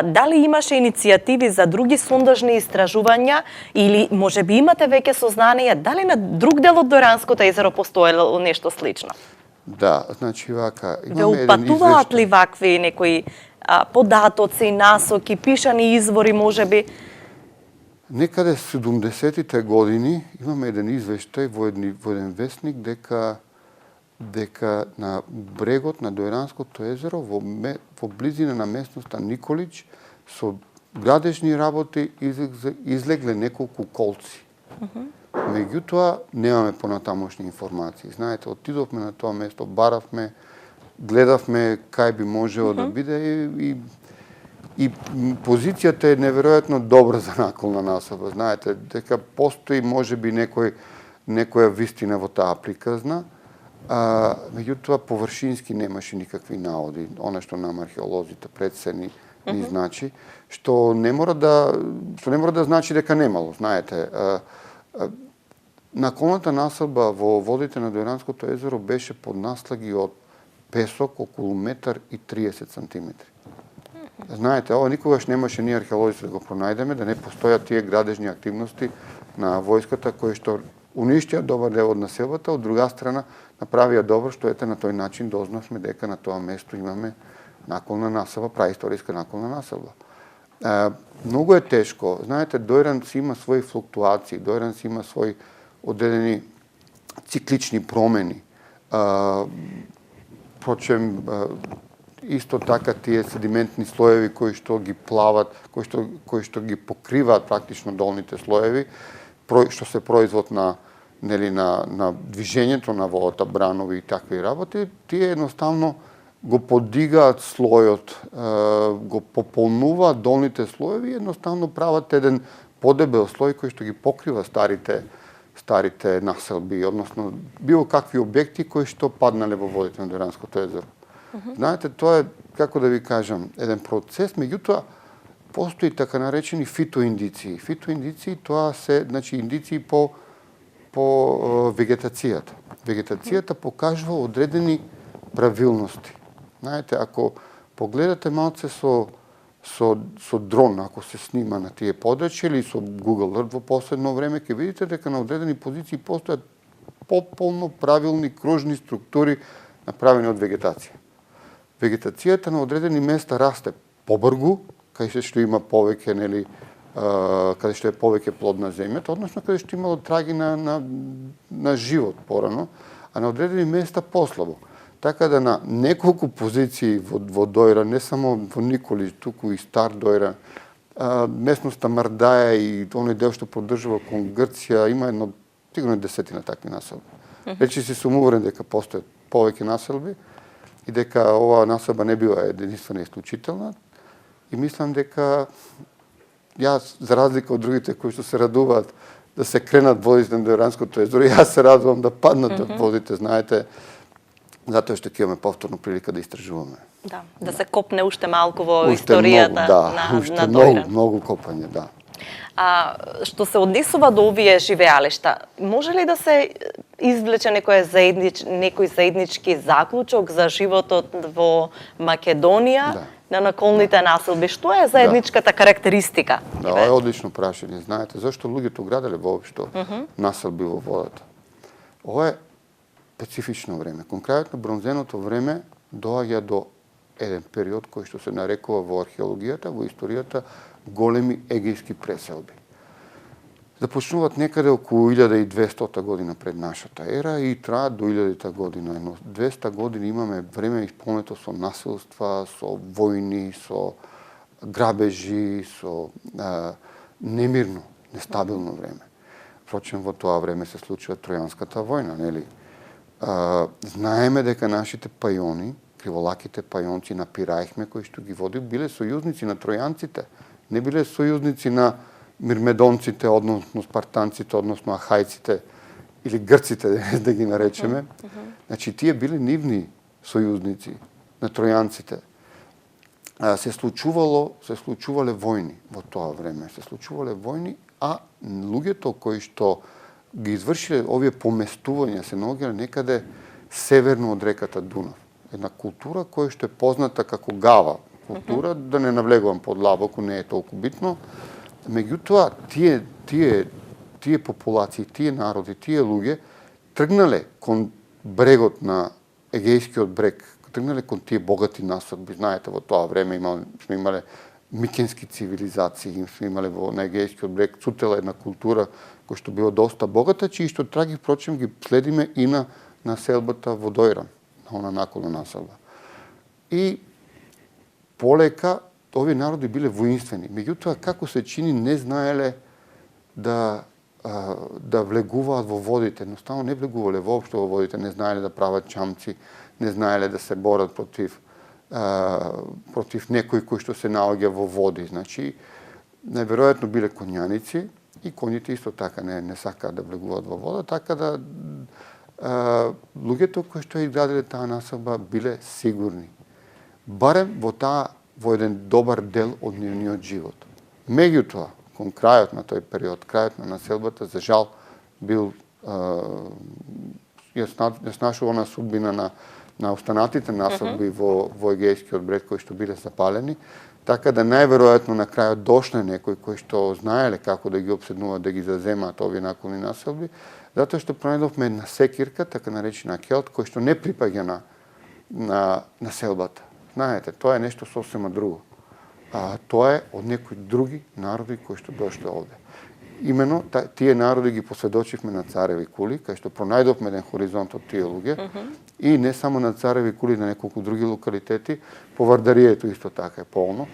Дали имаше иницијативи за други сондажни истражувања или можеби имате веќе сознание дали на друг дел од Дојранското езеро постоело нешто слично? Да, значи вака, Ве упатуваат ли вакви некои податоци, насоки, пишани извори можеби? Некаде 70-тите години имаме еден извештај во еден весник дека на брегот на Дојранското езеро во близина на местноста Николич со градежни работи излегле неколку колци. Меѓутоа немаме понатамошни информации. Знаете, отидовме на тоа место, баравме, гледавме кај би можело да биде и позицијата е неверојатно добра за наколна населба. Знаете, дека постои можеби некоја вистина во таа приказна, меѓутоа површински немаше никакви наводи. Она што нам археолозите пред се ни значи, што не мора да значи дека немало, знаете. Наколната населба во водите на Дојранското езеро беше под наслаги од песок околу 1,30 сантиметри. Знаете, ова никогаш немаше ние археолозите да го пронајдеме, да не постојат тие градежни активности на војската кои што уништија добар дел од населбата, од друга страна направија добро што ете на тој начин дознавме дека на тоа место имаме наколна населба, праисториска наколна населба. Многу е тешко. Знаете, Дојран си има своји флуктуации, Дојран си има своји одредени циклични промени. Впрочем, исто така тие седиментни слоеви кои што ги плават, кои што ги покриваат практично долните слоеви, што се производ на движењето на водата, бранови и такви работи, тие едноставно го подигаат слојот, го пополнуваат долните слоеви и едноставно прават еден подебел слој кој што ги покрива старите населби, односно било какви објекти кои што паднале во водите на Дојранското езеро. Знаете, тоа е, како да ви кажам, еден процес, меѓутоа постои така наречени фитоиндиции. Фитоиндиции тоа се, значи, индиции по вегетацијата. Вегетацијата покажува одредени правилности. Знаете, ако погледате малце со дрон, ако се снима на тие подрачја или со Google Earth во последно време, ќе видите дека на одредени позиции постојат пополно правилни кружни структури направени од вегетација. Вегетацијата на одредени места расте побрзо, каде што има повеќе, каде што е повеќе плодна земјата, односно каде што имало траги на живот порано, а на одредени места послабо. Така да на неколку позиции во Дојран, не само во Николич, туку и Стар Дојран, местноста Мардаја и оној дел што поддржува кон Грција, има сигурно 10 такви населби. Речи си сум уверен дека постојат повеќе населби и дека оваа населба не била единствена и исклучителна. И мислам дека јас, за разлика од другите кои што се радуваат да се кренат водите на Дојранското езеро, јас се радувам да паднат водите, знаете, затоа што ќе имаме повторно прилика да истражуваме. Да се копне уште малку во историјата на Дојран. Многу копање, да. Што се однесува до овие живеалишта, може ли да се извлече некој заеднички заклучок за животот во Македонија на наколните населби? Што е заедничката карактеристика? Да, ова е одлично прашање. Знаете, зашто луѓето граделе воопшто населби во водата? Ова е специфично време. Конкретно бронзеното време доаѓа до еден период кој што се нарекува во археологијата, во историјата, големи егејски преселби. Започнуваат некаде околу 1200 година пред нашата ера и траат до 1000 година. Но 200 години имаме време исполнето со насилства, со војни, со грабежи, со немирно, нестабилно време. Впрочем, во тоа време се случува Тројанската војна, нели? Знаеме дека нашите пајони, криволаките пајонци на Пираихме, кои што ги води, биле сојузници на тројанците, не биле сојузници на мирмедонците, односно спартанците, односно ахајците или грците, да ги наречеме. Значи, тие биле нивни сојузници на тројанците. Се случувале војни во тоа време. Се случувале војни, а луѓето кои што ги извршиле овие поместувања се наоѓале некаде северно од реката Дунав. Една култура која што е позната како Гава култура, да не навлегувам подлабоко, не е толку битно. Меѓутоа, тие популации, тие народи, тие луѓе тргнале кон брегот на Егејскиот брег, тргнале кон тие богати насадби. Знаете, во тоа време сме имале микенски цивилизации, сме имале на Егејскиот брег цутела една култура која што била доста богата, чии што траги, впрочем, ги следиме и на населбата во Дојран, на она наколна населба. И полека овие народи биле воинствени. Меѓутоа, како се чини, не знаеле да влегуваат во водите. Едноставно не влегувале воопшто во водите, не знаеле да прават чамци, не знаеле да се борат против некој кој што се наоѓа во води. Значи, неверојатно биле конјаници и коњите исто така не сакаат да влегуваат во вода, така да луѓето кои што изградиле таа населба биле сигурни. Барем во еден добар дел од нивниот живот. Меѓутоа, кон крајот на тој период, крајот на населбата, за жал, бил ја снашува на судбина на останатите населби во Егејскиот брег кои што биле запалени, така да најверојатно на крајот дошле некои кои што знаеле како да ги опседнуваат, да ги заземаат овие наколни населби, затоа што пронајдовме една секирка, така наречена келт, кој што не припаѓа на населбата. Знаете, тоа е нешто сосема друго. Тоа е од некои други народи кои што дошле овде. Имено, тие народи ги посведочивме на Цареви кули, кај што пронајдовме еден хоризонт од тие луѓе, и не само на Цареви кули, на неколку други локалитети, по Вардарието исто така е полно.